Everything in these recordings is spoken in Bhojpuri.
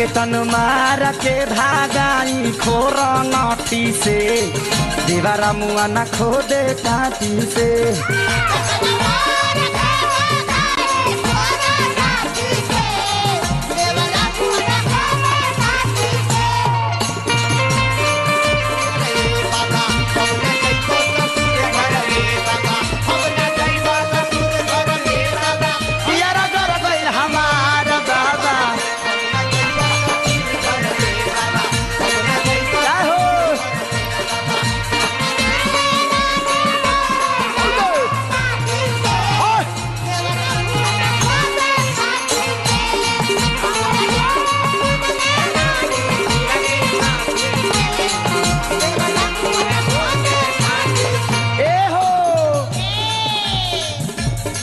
के तन मार के भागाई खोर नटी से दीवारा मुआ न खोदे काटी से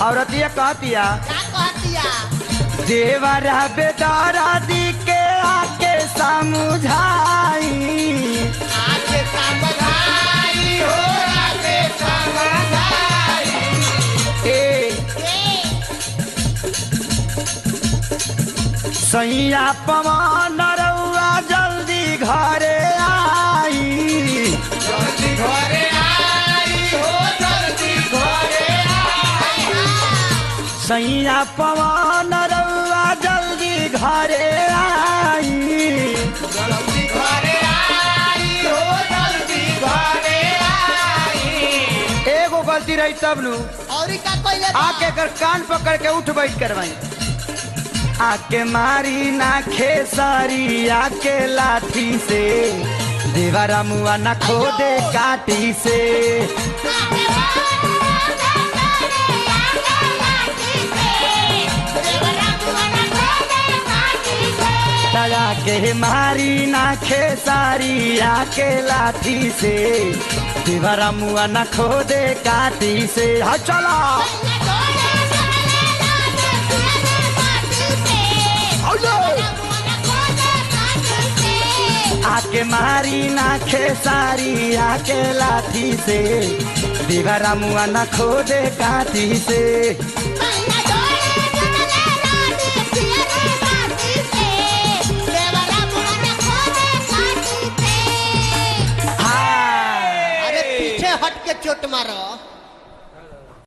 औरतिया कहतिया देवरा बेदारा दी के आके समझाई सैया पवन रउआ जल्दी घरे आई जल्दी घरे आई हो जल्दी घरे सैया पवन रउआ जल्दी घरे आई जल्दी घरे आई हो जल्दी घरे आई एगो गलती रही तब नु और का कोइले आके कर कान पकड़ के उठ बैठ करवाई आके मारी ना खेसारी आके लाठी से दीवारा मुआ ना खोदे काटी से के मारी ना खेसारी आके लाठी से दीवारा मुआ ना खोदे काटी से हाँ चला आके मारी ना खेसारी आके लाठी से दीवारा मुआ ना खोदे काटी से